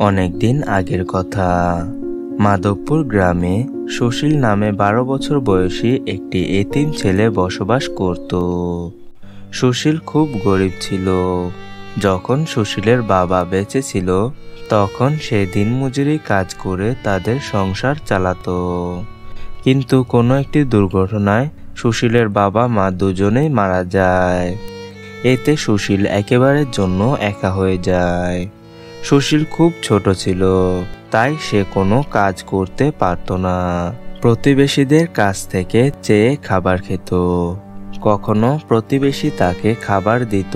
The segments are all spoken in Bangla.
অনেকদিন আগের কথা। মাধবপুর গ্রামে সুশীল নামে 12 বছর বয়সী একটি এতিম ছেলে বসবাস করত। সুশীল খুব গরিব ছিল। যখন সুশীলের বাবা বেঁচে ছিল তখন সে দিনমজুরি কাজ করে তাদের সংসার চালাতো। কিন্তু কোনো একটি দুর্ঘটনায় সুশীলের বাবা মা দুজনেই মারা যায়। এতে সুশীল একেবারের জন্য একা হয়ে যায়। সুশীল খুব ছোট ছিল, তাই সে কোনো কাজ করতে পারত না। প্রতিবেশীদের কাছ থেকে চেয়ে খাবার খেত। কখনো প্রতিবেশী তাকে খাবার দিত,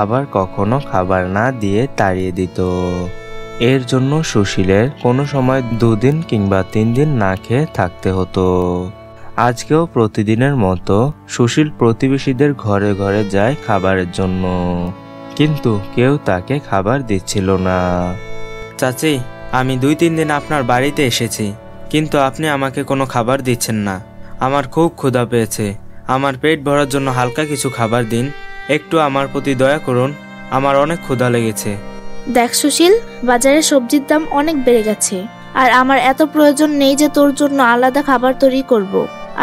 আবার কখনো খাবার না দিয়ে তাড়িয়ে দিত। এর জন্য সুশীলের কোনো সময় 2 দিন কিংবা 3 দিন না খেয়ে থাকতে হতো। আজকেও প্রতিদিনের মতো সুশীল প্রতিবেশীদের ঘরে ঘরে যায় খাবারের জন্য, কিন্তু কেউ তাকে খাবার দিচ্ছিল না। চাচি, আমি 2-3 দিন আপনার বাড়িতে এসেছি, কিন্তু আপনি আমাকে কোনো খাবার দিচ্ছেন না। আমার খুব ক্ষুধা পেয়েছে, আমার পেট ভরার জন্য হালকা কিছু খাবার দিন। একটু আমার প্রতি দয়া করুন, আমার অনেক ক্ষুধা লেগেছে। দেখ সুশীল, বাজারে সবজির দাম অনেক বেড়ে গেছে, আর আমার এত প্রয়োজন নেই যে তোর জন্য আলাদা খাবার তৈরি করব।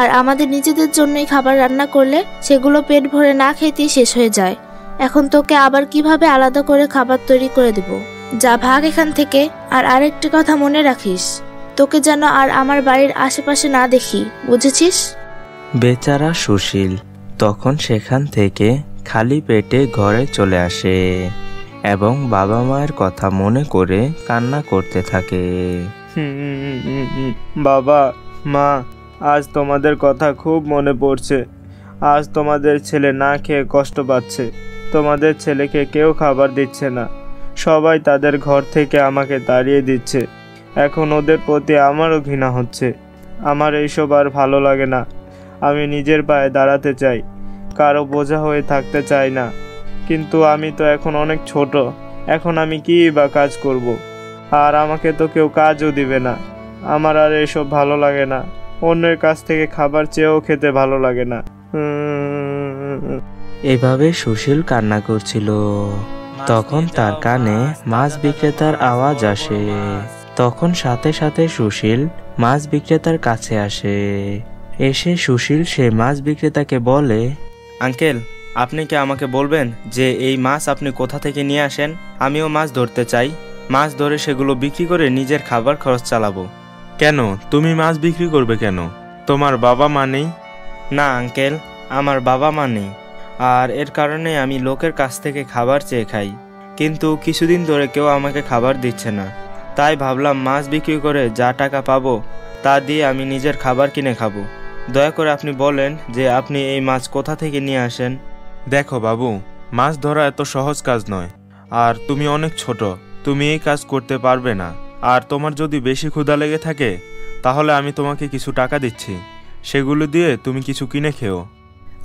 আর আমাদের নিজেদের জন্যই খাবার রান্না করলে সেগুলো পেট ভরে না খেতেই শেষ হয়ে যায়। এখন তোকে আবার কিভাবে আলাদা করে খাবার তৈরি করে দেব? যা, ভাগ এখান থেকে। আর আরেকটি কথা মনে রাখিস, তোকে যেন আর আমার বাড়ির আশেপাশে না দেখি, বুঝেছিস? বেচারা সুশীল তখন সেখান থেকে খালি পেটে ঘরে চলে আসে এবং বাবা মায়ের কথা মনে করে কান্না করতে থাকে। বাবা মা, আজ তোমাদের কথা খুব মনে পড়ছে। আজ তোমাদের ছেলে না খেয়ে কষ্ট পাচ্ছে। তোমাদের ছেলেকে কেউ খাবার দিচ্ছে না, সবাই তাদের ঘর থেকে আমাকে তাড়িয়ে দিচ্ছে। এখন ওদের প্রতি আমারও ঘৃণা হচ্ছে। আমার এইসব আর ভালো লাগে না। আমি নিজের পায়ে দাঁড়াতে চাই, কারো বোঝা হয়ে থাকতে চাই না। কিন্তু আমি তো এখন অনেক ছোট, এখন আমি কি বা কাজ করব? আর আমাকে তো কেউ কাজও দিবে না। আমার আর এসব ভালো লাগে না। অন্যের কাছ থেকে খাবার চেয়েও খেতে ভালো লাগে না। এভাবে সুশীল কান্না করছিল। তখন তার কানে মাছ বিক্রেতার আওয়াজ আসে। তখন সাথে সাথে সুশীল মাছ বিক্রেতার কাছে আসে। এসে সুশীল সে মাছ বিক্রেতাকে বলে, আঙ্কেল, আপনি কি আমাকে বলবেন যে এই মাছ আপনি কোথা থেকে নিয়ে আসেন? আমিও মাছ ধরতে চাই। মাছ ধরে সেগুলো বিক্রি করে নিজের খাবার খরচ চালাবো। কেন, তুমি মাছ বিক্রি করবে কেন? তোমার বাবা মা নেই? না আঙ্কেল, আমার বাবা মা নেই, আর এর কারণে আমি লোকের কাছ থেকে খাবার চেয়ে খাই। কিন্তু কিছুদিন ধরে কেউ আমাকে খাবার দিচ্ছে না। তাই ভাবলাম মাছ বিক্রি করে যা টাকা পাবো তা দিয়ে আমি নিজের খাবার কিনে খাবো। দয়া করে আপনি বলেন যে আপনি এই মাছ কোথা থেকে নিয়ে আসেন। দেখো বাবু, মাছ ধরা এত সহজ কাজ নয়, আর তুমি অনেক ছোট, তুমি এই কাজ করতে পারবে না। আর তোমার যদি বেশি ক্ষুধা লেগে থাকে তাহলে আমি তোমাকে কিছু টাকা দিচ্ছি, সেগুলো দিয়ে তুমি কিছু কিনে খেও।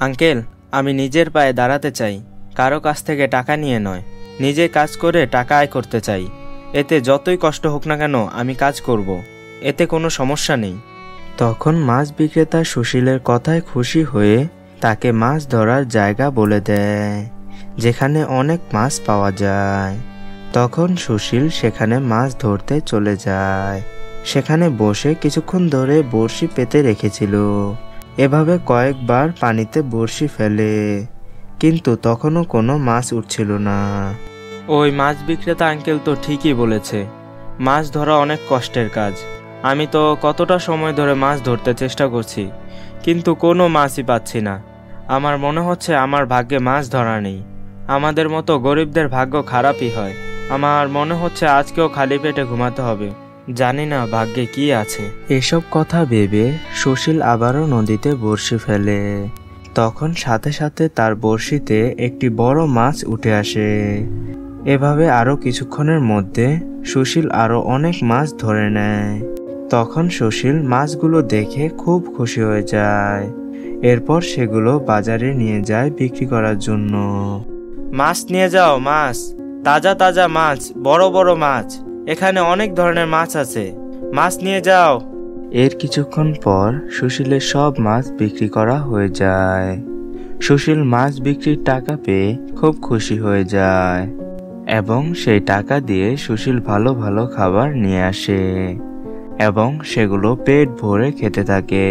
আঙ্কেল, আমি নিজের পায়ে দাঁড়াতে চাই, কারো কাছ থেকে টাকা নিয়ে নয়। নিজে কাজ করে টাকা আয় করতে চাই। এতে যতই কষ্ট হোক না কেন আমি কাজ করব, এতে কোনো সমস্যা নেই। তখন মাছ বিক্রেতা সুশীলের কথায় খুশি হয়ে তাকে মাছ ধরার জায়গা বলে দেয়, যেখানে অনেক মাছ পাওয়া যায়। তখন সুশীল সেখানে মাছ ধরতে চলে যায়। সেখানে বসে কিছুক্ষণ ধরে বড়শি পেতে রেখেছিল। এভাবে কয়েকবার পানিতে বড়শি ফেলে, কিন্তু তখনও কোনো মাছ উঠছিল না। ওই মাছ বিক্রেতা আঙ্কেল তো ঠিকই বলেছে, মাছ ধরা অনেক কষ্টের কাজ। আমি তো কতটা সময় ধরে মাছ ধরতে চেষ্টা করছি, কিন্তু কোনো মাছই পাচ্ছি না। আমার মনে হচ্ছে আমার ভাগ্যে মাছ ধরা নেই। আমাদের মতো গরিবদের ভাগ্য খারাপই হয়। আমার মনে হচ্ছে আজকেও খালি পেটে ঘুমাতে হবে। জানি না ভাগ্যে কি আছে। এসব কথা ভেবে সুশীল আবারও নদীতে বড়শি ফেলে। তখন সাথে সাথে তার বড়শিতে একটি বড় মাছ উঠে আসে। এভাবে আরো কিছুক্ষণের মধ্যে সুশীল আরো অনেক মাছ ধরে নেয়। তখন সুশীল মাছগুলো দেখে খুব খুশি হয়ে যায়। এরপর সেগুলো বাজারে নিয়ে যায় বিক্রি করার জন্য। মাছ নিয়ে যাও, মাছ, তাজা তাজা মাছ, বড় বড় মাছ। এখানে অনেক ধরনের মাছ আছে, মাছ নিয়ে যাও। এর কিছুক্ষণ পর সুশীলের সব মাছ বিক্রি করা হয়ে যায়। সুশীল মাছ বিক্রির টাকা পেয়ে খুব খুশি হয়ে যায়। এবং সেই টাকা দিয়ে সুশীল ভালো ভালো খাবার নিয়ে আসে এবং সেগুলো পেট ভরে খেতে থাকে।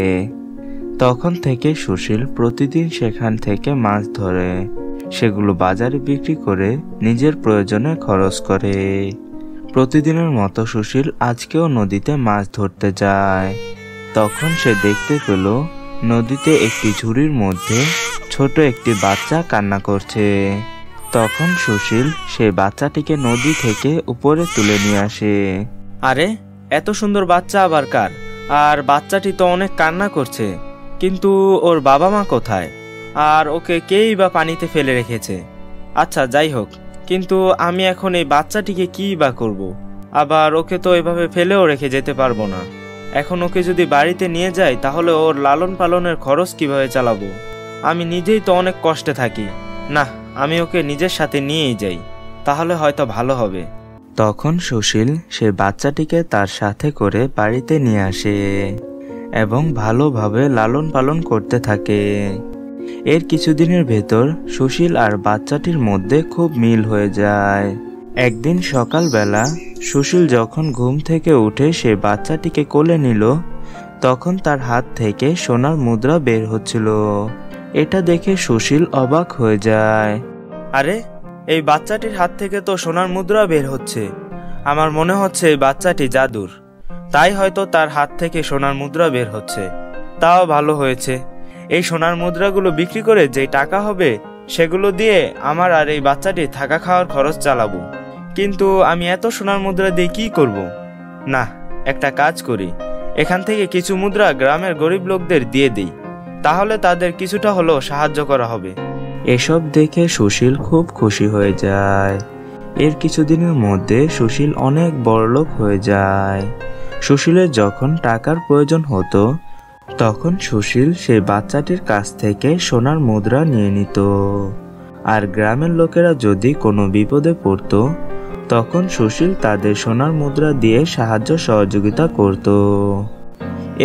তখন থেকে সুশীল প্রতিদিন সেখান থেকে মাছ ধরে সেগুলো বাজারে বিক্রি করে নিজের প্রয়োজনে খরচ করে। প্রতিদিনের মতো সুশীল আজকেও নদীতে মাছ ধরতে যায়। তখন সে দেখতে পেল নদীতে একটি ঝুড়ির মধ্যে ছোট একটি বাচ্চা কান্না করছে। তখন সুশীল সেই বাচ্চাটিকে নদী থেকে উপরে তুলে নিয়ে আসে। আরে, এত সুন্দর বাচ্চা আবার কার? আর বাচ্চাটি তো অনেক কান্না করছে, কিন্তু ওর বাবা মা কোথায়? আর ওকে কেই বা পানিতে ফেলে রেখেছে। আচ্ছা, যাই হোক, কিন্তু আমি এখন এই বাচ্চাটিকে কী বা করব? আবার ওকে তো এভাবে ফেলেও রেখে যেতে পারবো না। এখন ওকে যদি বাড়িতে নিয়ে যাই তাহলে ওর লালন পালনের খরচ কিভাবে চালাবো? আমি নিজেই তো অনেক কষ্টে থাকি। না, আমি ওকে নিজের সাথে নিয়েই যাই, তাহলে হয়তো ভালো হবে। তখন সুশীল সে বাচ্চাটিকে তার সাথে করে বাড়িতে নিয়ে আসে এবং ভালোভাবে লালন পালন করতে থাকে। এর কিছুদিনের ভেতর সুশীল আর বাচ্চাটির মধ্যে খুব মিল হয়ে যায়। একদিন সকালবেলা সুশীল যখন ঘুম থেকে উঠে সে বাচ্চাটিকে কোলে নিল, তখন তার হাত থেকে সোনার মুদ্রা বের হচ্ছিল। এটা দেখে সুশীল অবাক হয়ে যায়। আরে, এই বাচ্চাটির হাত থেকে তো সোনার মুদ্রা বের হচ্ছে। আমার মনে হচ্ছে এই বাচ্চাটি জাদুর, তাই হয়তো তার হাত থেকে সোনার মুদ্রা বের হচ্ছে। তাও ভালো হয়েছে, এই সোনার মুদ্রাগুলো বিক্রি করে যেই টাকা হবে সেগুলো দিয়ে আমার আর এই বাচ্চাটির থাকা খাওয়ার খরচ চালাবো। কিন্তু আমি এত সোনার মুদ্রা দিয়ে কি করব? না, একটা কাজ করি, এখান থেকে কিছু মুদ্রা গ্রামের গরিব লোকদের দিয়ে দিই, তাহলে তাদের কিছুটা হলেও সাহায্য করা হবে। এসব দেখে সুশীল খুব খুশি হয়ে যায়। এর কিছুদিনের মধ্যে সুশীল অনেক বড়লোক হয়ে যায়। সুশীলের যখন টাকার প্রয়োজন হতো তখন সুশীল সেই বাচ্চাটির কাছ থেকে সোনার মুদ্রা নিয়ে নিত। আর গ্রামের লোকেরা যদি কোনো বিপদে পড়ত তখন সুশীল তাদের সোনার মুদ্রা দিয়ে সাহায্য সহযোগিতা করত।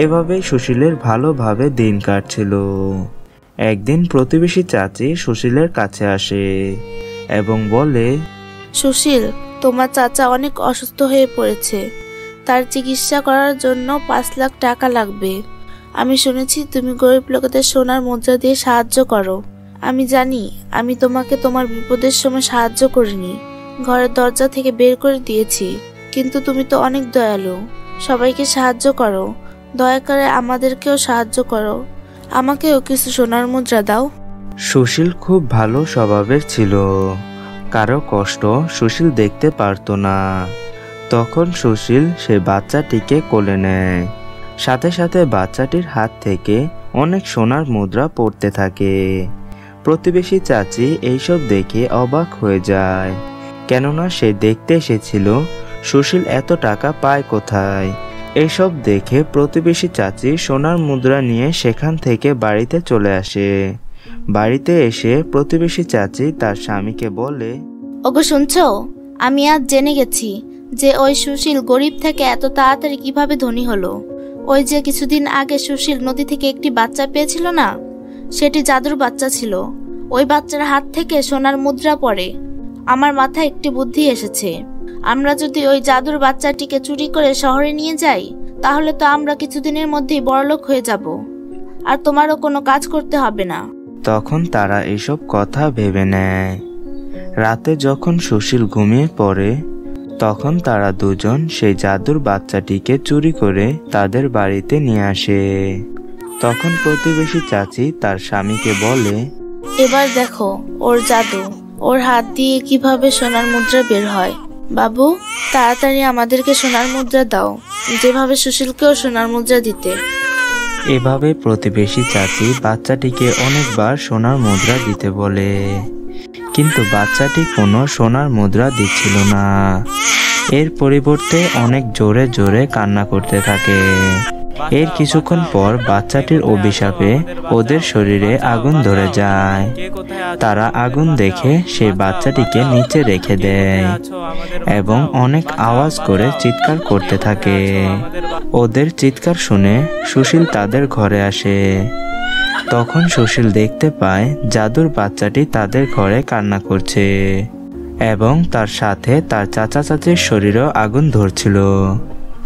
এভাবেই সুশীলের ভালোভাবে দিন কাটছিল। একদিন প্রতিবেশী চাচি সুশীলের কাছে আসে এবং বলে, সুশীল, তোমার চাচা অনেক অসুস্থ হয়ে পড়েছে। তার চিকিৎসা করার জন্য 5 লাখ টাকা লাগবে। আমি শুনেছি তুমি গরিব লোকেদের সোনার মুদ্রা দিয়ে সাহায্য করো। আমি জানি আমি তোমাকে তোমার বিপদের সময় সাহায্য করিনি, ঘরের দরজা থেকে বের করে দিয়েছি, কিন্তু তুমি তো অনেক দয়ালু, সবাইকে সাহায্য করো। দয়া করে আমাদেরকেও সাহায্য করো, আমাকেও কিছু সোনার মুদ্রা দাও। সুশীল খুব ভালো স্বভাবের ছিল, কারো কষ্ট সুশীল দেখতে পারত না। তখন সুশীল সে বাচ্চাটিকে কোলে নেয়, সাথে সাথে বাচ্চাটির হাত থেকে অনেক সোনার মুদ্রা পড়তে থাকে। প্রতিবেশী চাচি এইসব দেখে অবাক হয়ে যায়, কেননা সে দেখতে এসেছিল সুশীল এত টাকা পায় কোথায়। এসব দেখে প্রতিবেশী চাচি সোনার মুদ্রা নিয়ে সেখান থেকে বাড়িতে চলে আসে। বাড়িতে এসে প্রতিবেশী চাচি তার স্বামীকে বলে, ওগো শুনছো, আমি আজ জেনে গেছি যে ওই সুশীল গরিব থেকে এত তাড়াতাড়ি কিভাবে ধনী হলো। ওই যে কিছুদিন আগে সুশীল নদী থেকে একটি বাচ্চা পেয়েছিল না, সেটি জাদুর বাচ্চা ছিল। ওই বাচ্চার হাত থেকে সোনার মুদ্রা পড়ে। আমার মাথায় একটি বুদ্ধি এসেছে, আমরা যদি ওই জাদুর বাচ্চাটিকে চুরি করে শহরে নিয়ে যাই তাহলে তো আমরা কিছুদিনের মধ্যেই বড়লোক হয়ে যাব, আর তোমারও কোনো কাজ করতে হবে না। তখন তারা এসব কথা ভেবে নেয়। রাতে যখন সুশীল ঘুমিয়ে পড়ে তখন তারা দুজন সেই জাদুর বাচ্চাটিকে চুরি করে তাদের বাড়িতে নিয়ে আসে। তখন প্রতিবেশী চাচি তার স্বামীকে বলে, এবার দেখো ওর জাদু, ওর হাত দিয়ে কিভাবে সোনার মুদ্রা বের হয়। বাবু, তাড়াতাড়ি আমাদেরকে সোনার মুদ্রা দাও, যেভাবে সুশীলকেও সোনার মুদ্রা দিতে। এভাবে প্রতিবেশী চাচি বাচ্চাটিকে অনেকবার সোনার মুদ্রা দিতে বলে, কিন্তু বাচ্চাটি কোনো সোনার মুদ্রা দিচ্ছিল না। এর পরিবর্তে অনেক জোরে জোরে কান্না করতে থাকে। এর কিছুক্ষণ পর বাচ্চাটির অভিশাপে ওদের শরীরে আগুন ধরে যায়। তারা আগুন দেখে সেই বাচ্চাটিকে নিচে রেখে দেয় এবং অনেক আওয়াজ করে চিৎকার করতে থাকে। ওদের চিৎকার শুনে সুশীল তাদের ঘরে আসে। তখন সুশীল দেখতে পায় জাদুর বাচ্চাটি তাদের ঘরে কান্না করছে এবং তার সাথে তার চাচা চাচির শরীরেও আগুন ধরছিল।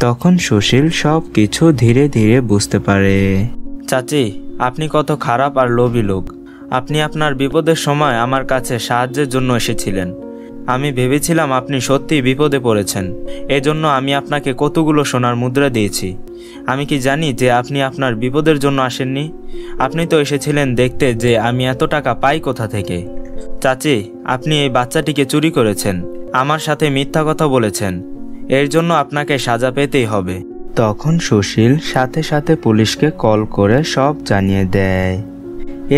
তখন সুশীল সব কিছু ধীরে ধীরে বুঝতে পারে। চাচি, আপনি কত খারাপ আর লোভী লোক। আপনি আপনার বিপদের সময় আমার কাছে সাহায্যের জন্য এসেছিলেন। আমি ভেবেছিলাম আপনি সত্যিই বিপদে পড়েছেন, এজন্য আমি আপনাকে কতগুলো সোনার মুদ্রা দিয়েছি। আমি কি জানি যে আপনি আপনার বিপদের জন্য আসেননি? আপনি তো এসেছিলেন দেখতে যে আমি এত টাকা পাই কোথা থেকে। চাচি, আপনি এই বাচ্চাটিকে চুরি করেছেন, আমার সাথে মিথ্যা কথা বলেছেন, এর জন্য আপনাকে সাজা পেতেই হবে। তখন সুশীল সাথে সাথে পুলিশকে কল করে সব জানিয়ে দেয়।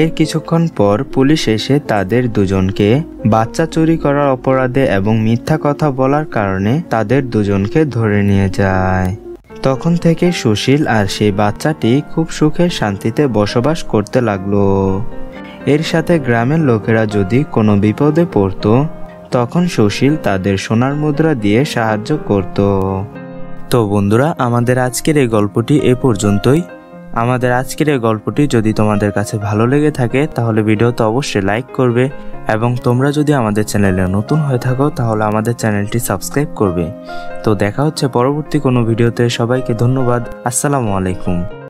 এর কিছুক্ষণ পর পুলিশ এসে তাদের দুজনকে বাচ্চা চুরি করার অপরাধে এবং মিথ্যা কথা বলার কারণে তাদের দুজনকে ধরে নিয়ে যায়। তখন থেকে সুশীল আর সেই বাচ্চাটি খুব সুখে শান্তিতে বসবাস করতে লাগলো। এর সাথে গ্রামের লোকেরা যদি কোনো বিপদে পড়তো তখন সুশীল তাদের সোনার মুদ্রা দিয়ে সাহায্য করত। তো বন্ধুরা, আমাদের আজকের এই গল্পটি এ পর্যন্তই। আমাদের আজকের এই গল্পটি যদি তোমাদের কাছে ভালো লেগে থাকে তাহলে ভিডিওতে অবশ্যই লাইক করবে, এবং তোমরা যদি আমাদের চ্যানেলে নতুন হয়ে থাকো তাহলে আমাদের চ্যানেলটি সাবস্ক্রাইব করবে। তো দেখা হচ্ছে পরবর্তী কোনো ভিডিওতে। সবাইকে ধন্যবাদ। আসসালামু আলাইকুম।